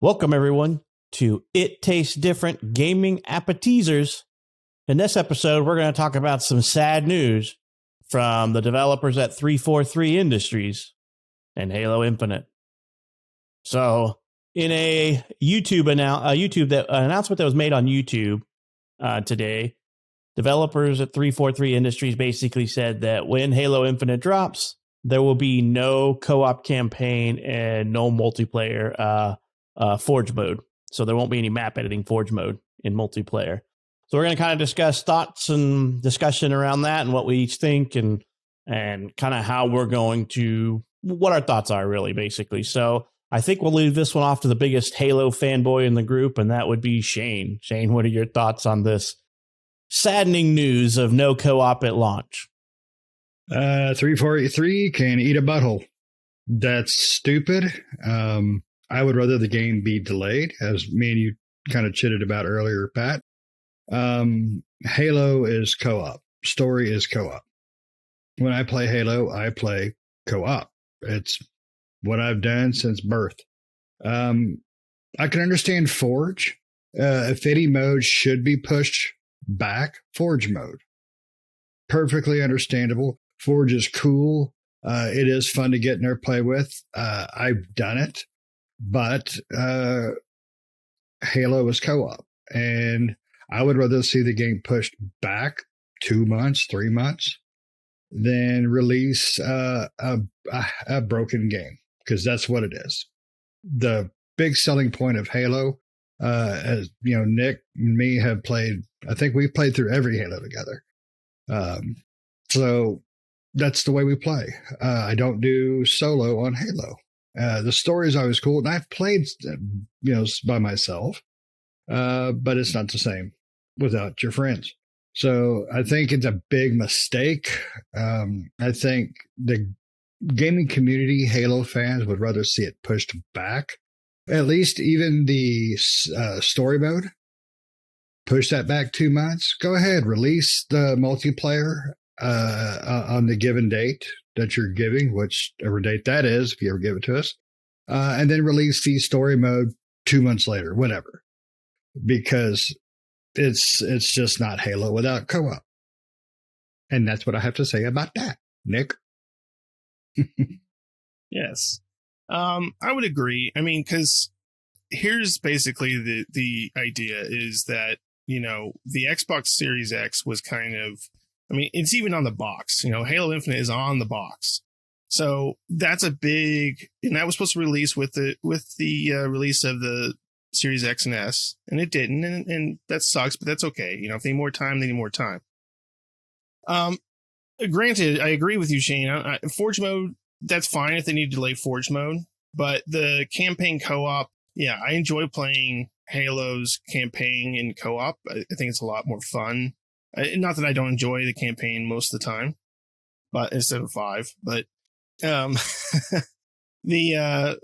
Welcome, everyone, to It Tastes Different Gaming Appetizers. In this episode, we're going to talk about some sad news from the developers at 343 Industries and Halo Infinite. So, in a announcement that was made on YouTube today, developers at 343 Industries basically said that when Halo Infinite drops, there will be no co-op campaign and no multiplayer Forge mode. So there won't be any map editing Forge mode in multiplayer. So we're going to kind of discuss thoughts and discussion around that and what we each think and kind of how we're going to, what our thoughts are really, basically. So I think we'll leave this one off to the biggest Halo fanboy in the group, and that would be Shane. Shane, what are your thoughts on this saddening news of no co-op at launch? 343 can eat a butthole. That's stupid. I would rather the game be delayed, as me and you kind of chitted about earlier, Pat. Halo is co-op. Story is co-op. When I play Halo, I play co-op. It's what I've done since birth. I can understand Forge. If any mode should be pushed back, Forge mode. Perfectly understandable. Forge is cool. It is fun to get in there, play with. I've done it. But Halo is co-op, and I would rather see the game pushed back 2 months, 3 months, than release a broken game, because that's what it is. The big selling point of Halo, as you know, Nick and me have played. I think we've played through every Halo together. So that's the way we play. I don't do solo on Halo. The story is always cool, and I've played, by myself, but it's not the same without your friends. So I think it's a big mistake. I think the gaming community, Halo fans, would rather see it pushed back. At least even the story mode, push that back 2 months. Go ahead, release the multiplayer on the given date that you're giving, whichever date that is, if you ever give it to us, and then release the story mode 2 months later, whatever, because it's just not Halo without co-op. And that's what I have to say about that. Nick? Yes. I would agree. I mean, because here's basically the idea is that, the Xbox Series X was kind of, it's even on the box. Halo Infinite is on the box. So that's a big, and that was supposed to release with the release of the Series X and S, and it didn't, and that sucks, but that's okay. If they need more time, they need more time. Granted, I agree with you, Shane. Forge mode, that's fine if they need to delay Forge mode, but the campaign co-op, yeah, I enjoy playing Halo's campaign in co-op. I think it's a lot more fun. Not that I don't enjoy the campaign most of the time, but instead of 5, but the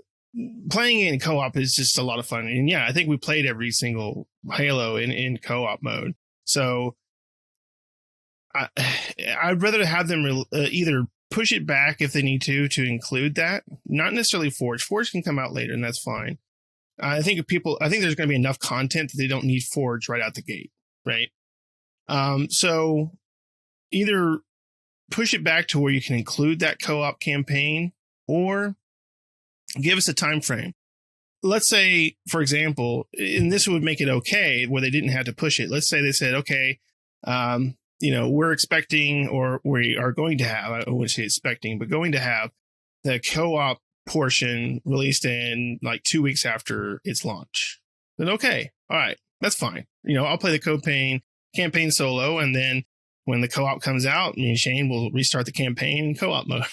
playing it in co-op is just a lot of fun. And yeah, I think we played every single Halo in co-op mode. So I'd rather have them either push it back if they need to include that. Not necessarily Forge. Forge can come out later, and that's fine. I think there's going to be enough content that they don't need Forge right out the gate, right? So either push it back to where you can include that co-op campaign, or give us a time frame. Let's say, for example, and this would make it okay where they didn't have to push it. Let's say they said, okay, we're expecting, or we are going to have, I wouldn't say expecting, but going to have the co-op portion released in like 2 weeks after its launch. Then okay, all right, that's fine. I'll play the campaign solo, and then when the co-op comes out, me and Shane will restart the campaign in co-op mode.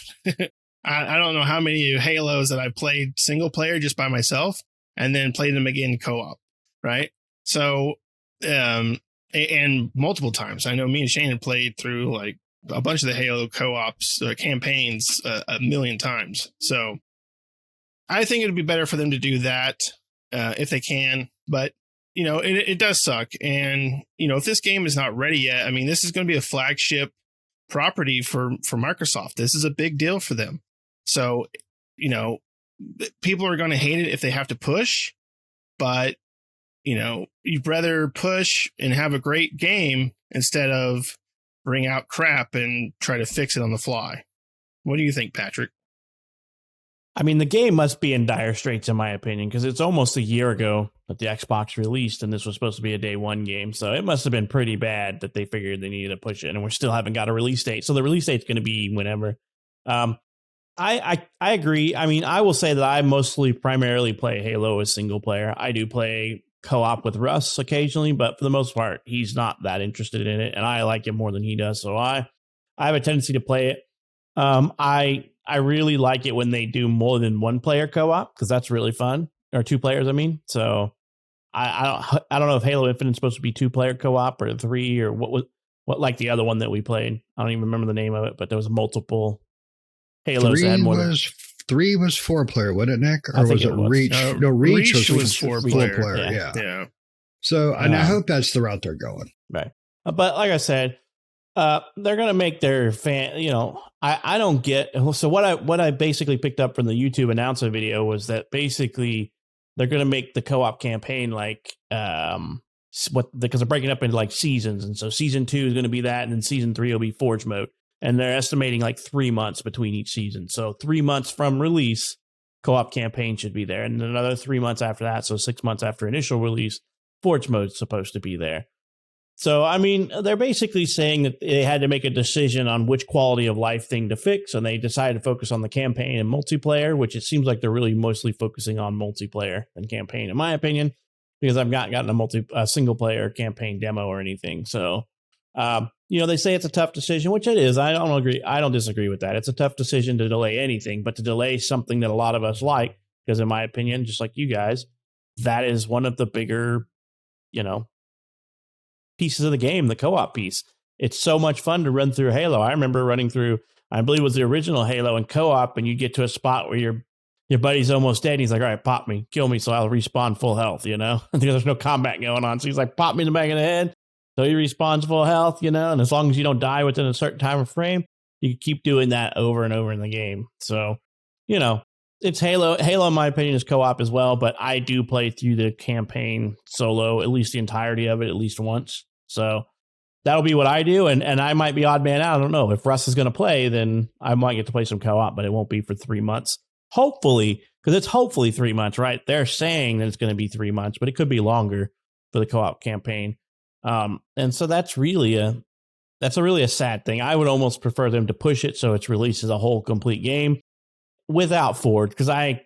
I don't know how many Halos that I've played single player just by myself and then played them again co-op, right? So, and multiple times. I know me and Shane have played through like a bunch of the Halo co-ops campaigns a million times. So I think it'd be better for them to do that if they can, but it does suck. And, if this game is not ready yet, this is going to be a flagship property for Microsoft. This is a big deal for them. So, people are going to hate it if they have to push. but you'd rather push and have a great game instead of bring out crap and try to fix it on the fly. What do you think, Patrick? I mean, the game must be in dire straits, in my opinion, because it's almost a year ago that the Xbox released, and this was supposed to be a day one game. So it must have been pretty bad that they figured they needed to push it, and we still haven't got a release date. So the release date's going to be whenever. I agree. I mean, I will say that I primarily play Halo as single player. I do play co-op with Russ occasionally, but for the most part, he's not that interested in it, and I like it more than he does. So I have a tendency to play it. I really like it when they do more than one player co-op, because that's really fun, or two players. I mean, so I don't know if Halo Infinite is supposed to be 2-player co-op or 3 or what like the other one that we played. I don't even remember the name of it, but there was multiple Halos that had more than 3 was 4-player, wasn't it, Nick? Or was it Reach? No, Reach was 4-player. Yeah. So and I hope that's the route they're going. Right. But like I said, they're going to make their fan, I don't get. So what I basically picked up from the YouTube announcement video was that basically they're going to make the co-op campaign like, because they're breaking up into like seasons. And so season 2 is going to be that. And then season 3 will be Forge mode. And they're estimating like 3 months between each season. So 3 months from release, co-op campaign should be there. And then another 3 months after that. So 6 months after initial release, Forge mode is supposed to be there. So, I mean, they're basically saying that they had to make a decision on which quality of life thing to fix. And they decided to focus on the campaign and multiplayer, which it seems like they're really mostly focusing on multiplayer than campaign, in my opinion, because I've not gotten a single player campaign demo or anything. So, they say it's a tough decision, which it is. I don't agree. I don't disagree with that. It's a tough decision to delay anything, but to delay something that a lot of us like, because in my opinion, just like you guys, that is one of the bigger, pieces of the game, the co-op piece. It's so much fun to run through Halo. I remember running through, I believe it was the original Halo in co-op, and you get to a spot where your buddy's almost dead. And he's like, all right, pop me, kill me, so I'll respawn full health, I think there's no combat going on. So he's like, pop me in the back of the head. So he respawns full health, and as long as you don't die within a certain time frame, you can keep doing that over and over in the game. So, it's Halo. Halo, in my opinion, is co-op as well, but I do play through the campaign solo, at least the entirety of it, at least once. So that'll be what I do, and I might be odd man out. I don't know. If Russ is going to play, then I might get to play some co-op, but it won't be for 3 months. Hopefully, because it's hopefully 3 months, right? They're saying that it's going to be 3 months, but it could be longer for the co-op campaign. And so that's really a sad thing. I would almost prefer them to push it so it's released as a whole complete game without Forge, because I'm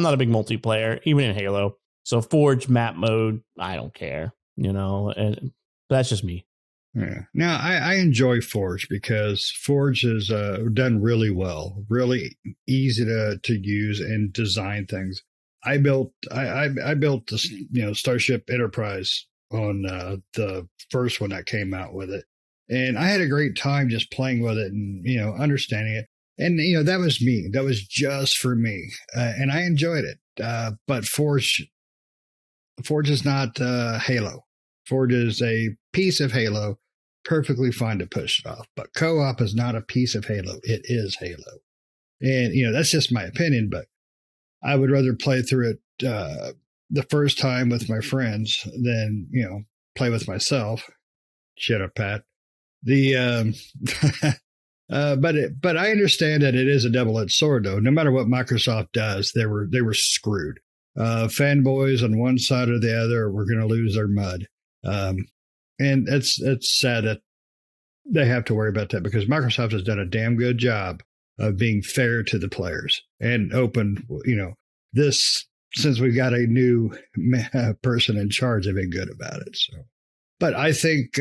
not a big multiplayer, even in Halo. So Forge map mode, I don't care, and that's just me. Yeah. Now I enjoy Forge because Forge is done really well, really easy to use and design things. I built this, Starship Enterprise on the first one that came out with it, and I had a great time just playing with it and understanding it. And that was me. That was just for me, and I enjoyed it. But Forge is not Halo. Forge is a piece of Halo, perfectly fine to push it off. But co-op is not a piece of Halo. It is Halo. And, that's just my opinion, but I would rather play through it the first time with my friends than, play with myself. Shut up, Pat. But I understand that it is a double-edged sword, though. No matter what Microsoft does, they were screwed. Fanboys on one side or the other were going to lose their mud. And it's sad that they have to worry about that, because Microsoft has done a damn good job of being fair to the players and open, this, since we've got a new person in charge, they've been good about it. So, but I think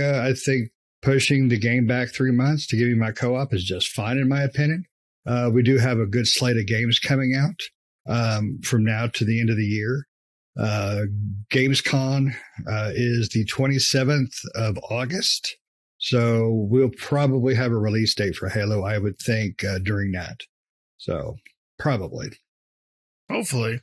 pushing the game back 3 months to give me my co-op is just fine, in my opinion. We do have a good slate of games coming out from now to the end of the year. Gamescom is the 27th of August. So we'll probably have a release date for Halo, I would think, during that. So probably. Hopefully.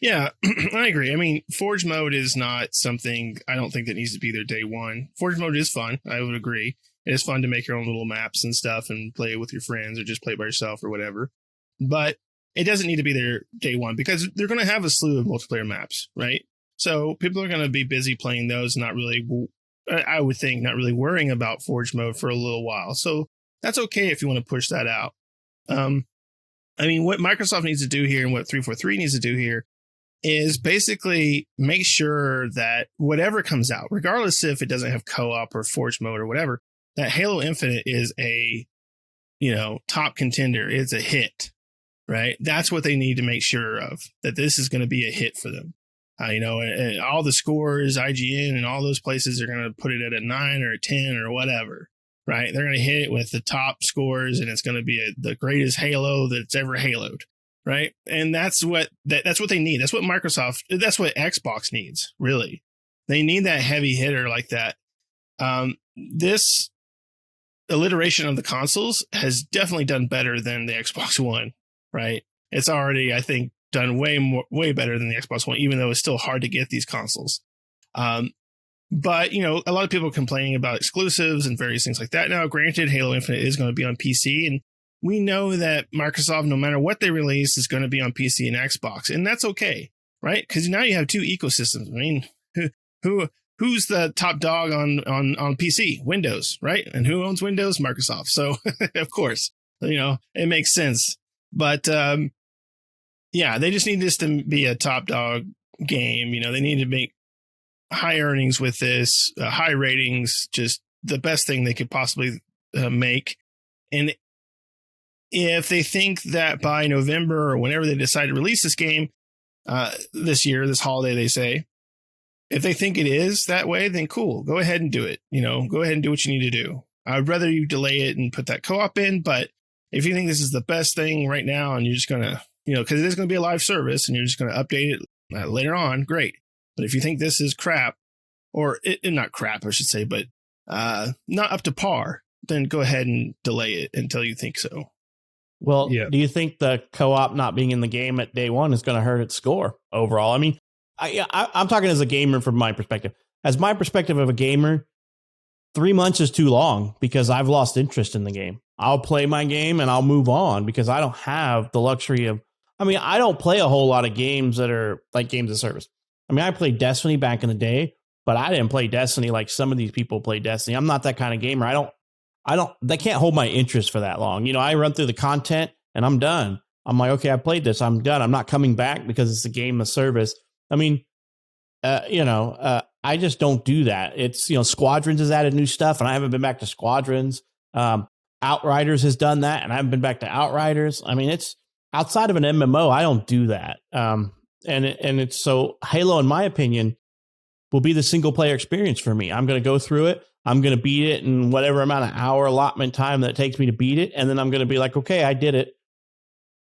Yeah, I agree. I mean, Forge mode is not something I don't think that needs to be there day one. Forge mode is fun. I would agree. It is fun to make your own little maps and stuff and play with your friends or just play by yourself or whatever. But it doesn't need to be there day one, because they're going to have a slew of multiplayer maps, right? So people are going to be busy playing those, not really, I would think, not really worrying about Forge mode for a little while. So that's okay if you want to push that out. I mean, what Microsoft needs to do here and what 343 needs to do here is basically make sure that whatever comes out, regardless if it doesn't have co-op or Forge mode or whatever, that Halo Infinite is a, top contender. It's a hit, right? That's what they need to make sure of, that this is going to be a hit for them. And all the scores, IGN and all those places are going to put it at a 9 or a 10 or whatever, right? They're going to hit it with the top scores, and it's going to be the greatest Halo that's ever Haloed, right? And that's what they need. That's what Xbox needs, really. They need that heavy hitter like that. This alliteration of the consoles has definitely done better than the Xbox One, right? It's already, I think, done way better than the Xbox One, even though it's still hard to get these consoles. But, a lot of people are complaining about exclusives and various things like that. Now, granted, Halo Infinite is going to be on PC, and we know that Microsoft, no matter what they release, is going to be on PC and Xbox, and that's okay, right? Because now you have two ecosystems. I mean, who's the top dog on PC? Windows, right? And who owns Windows? Microsoft. So, of course, it makes sense. But yeah, they just need this to be a top dog game. They need to make high earnings with this, high ratings, just the best thing they could possibly make. And if they think that by November or whenever they decide to release this game this year, this holiday, they say, if they think it is that way, then cool, go ahead and do it. Go ahead and do what you need to do. I'd rather you delay it and put that co-op in. But if you think this is the best thing right now and you're just going to, because it is going to be a live service and you're just going to update it later on, great. But if you think this is crap, or not crap, I should say, but not up to par, then go ahead and delay it until you think so. Well, yeah. Do you think the co-op not being in the game at day one is going to hurt its score overall? I mean, I'm talking as a gamer from my perspective. As my perspective of a gamer, 3 months is too long because I've lost interest in the game. I'll play my game and I'll move on because I don't have the luxury of, I don't play a whole lot of games that are like games of service. I played Destiny back in the day, but I didn't play Destiny like some of these people play Destiny. I'm not that kind of gamer. They can't hold my interest for that long. I run through the content and I'm done. I'm like, okay, I played this. I'm done. I'm not coming back because it's a game of service. I just don't do that. It's, Squadrons has added new stuff and I haven't been back to Squadrons. Outriders has done that and I haven't been back to Outriders. It's outside of an MMO. I don't do that. And it's so Halo, in my opinion, will be the single player experience for me. I'm going to go through it. I'm going to beat it in whatever amount of hour allotment time that it takes me to beat it. And then I'm going to be like, okay, I did it.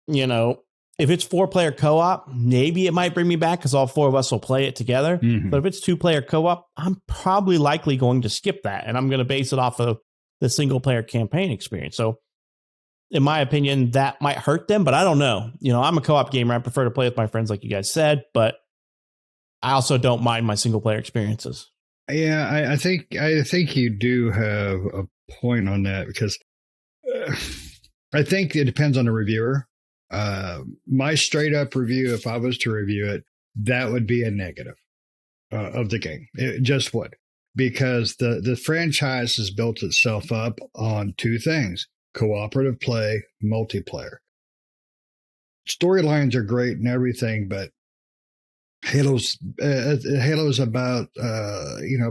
If it's 4-player co-op, maybe it might bring me back because all 4 of us will play it together. Mm-hmm. But if it's 2-player co-op, I'm probably likely going to skip that. And I'm going to base it off of the single player campaign experience. So in my opinion, that might hurt them, but I don't know. I'm a co-op gamer. I prefer to play with my friends, like you guys said, but I also don't mind my single player experiences. Yeah, I think you do have a point on that because I think it depends on the reviewer. My straight up review, if I was to review it, that would be a negative of the game. It just would, because the franchise has built itself up on 2 things: cooperative play, multiplayer. Storylines are great and everything, but Halo's about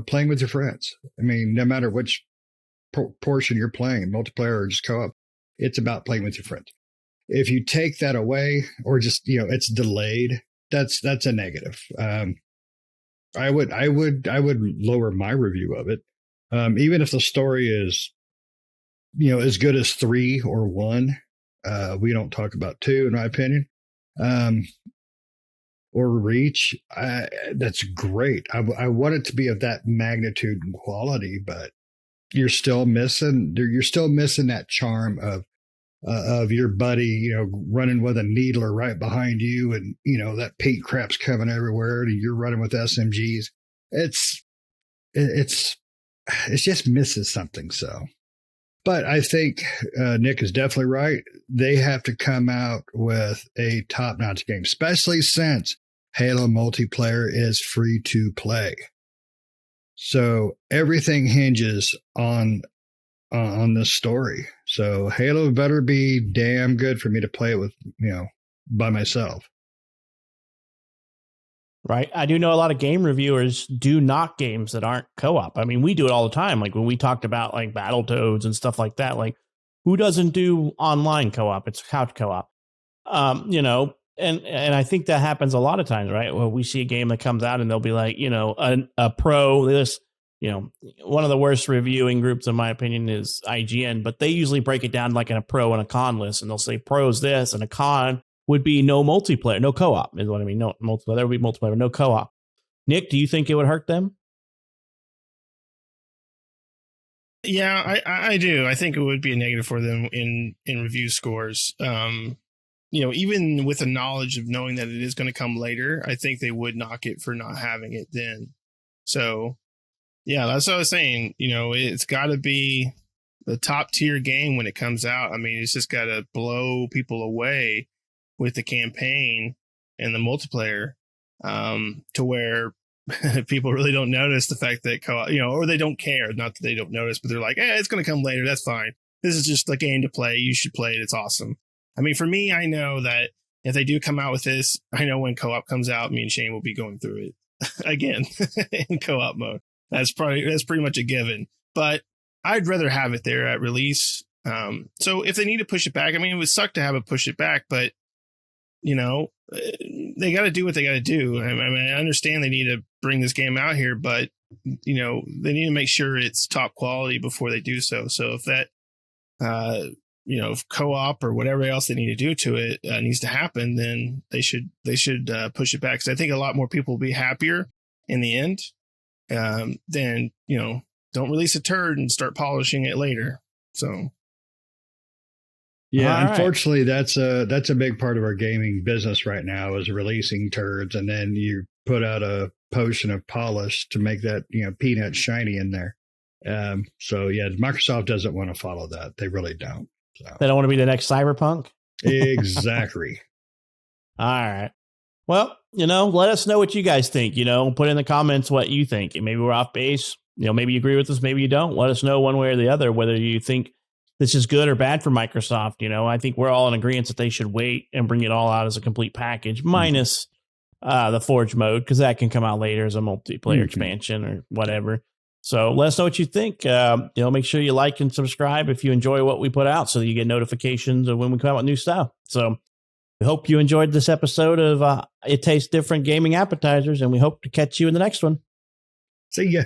playing with your friends. No matter which portion you're playing, multiplayer or just co-op, it's about playing with your friends. If you take that away, or just it's delayed, that's a negative. I would lower my review of it, even if the story is as good as 3 or 1. We don't talk about 2, in my opinion. Or Reach, that's great. I want it to be of that magnitude and quality, but you're still missing that charm of your buddy, running with a needler right behind you, and that paint crap's coming everywhere, and you're running with SMGs. It's just misses something. So, but I think Nick is definitely right. They have to come out with a top-notch game, especially since Halo multiplayer is free to play. So everything hinges on this story. So Halo better be damn good for me to play it with, by myself. Right. I do know a lot of game reviewers do knock games that aren't co-op. I mean, we do it all the time. Like when we talked about like Battletoads and stuff like that, like who doesn't do online co-op? It's couch co-op. And I think that happens a lot of times, right? Well, we see a game that comes out and they'll be like, a pro this, one of the worst reviewing groups, in my opinion, is IGN, but they usually break it down like in a pro and a con list, and they'll say pros this and a con would be no multiplayer, no co-op is what I mean. No multiplayer. There would be multiplayer, but no co-op. Nick, do you think it would hurt them? Yeah, I do. I think it would be a negative for them in review scores. Even with the knowledge of knowing that it is going to come later, I think they would knock it for not having it then. So, yeah, that's what I was saying. It's got to be the top tier game when it comes out. I mean, it's just got to blow people away with the campaign and the multiplayer, to where people really don't notice the fact that or they don't care. Not that they don't notice, but they're like, it's going to come later. That's fine. This is just a game to play. You should play it. It's awesome. I mean, for me, I know that if they do come out with this, I know when co-op comes out, me and Shane will be going through it again in co-op mode. That's pretty much a given. But I'd rather have it there at release. So if they need to push it back, I mean, it would suck to have it push it back, but they got to do what they got to do. I mean, I understand they need to bring this game out here, but they need to make sure it's top quality before they do so. So if that, co-op or whatever else they need to do to it needs to happen, then they should push it back. Because I think a lot more people will be happier in the end than don't release a turd and start polishing it later. So. Yeah, unfortunately, that's a big part of our gaming business right now is releasing turds, and then you put out a potion of polish to make that peanut shiny in there. So yeah, Microsoft doesn't want to follow that. They really don't. So. They don't want to be the next Cyberpunk. Exactly. All right. Well, let us know what you guys think. Put in the comments what you think. Maybe we're off base. Maybe you agree with us. Maybe you don't. Let us know one way or the other whether you think this is good or bad for Microsoft. I think we're all in agreement that they should wait and bring it all out as a complete package, minus the Forge mode, because that can come out later as a multiplayer expansion or whatever. So let us know what you think. Make sure you like and subscribe if you enjoy what we put out so that you get notifications of when we come out with new stuff. So we hope you enjoyed this episode of It Tastes Different Gaming Appetizers, and we hope to catch you in the next one. See ya.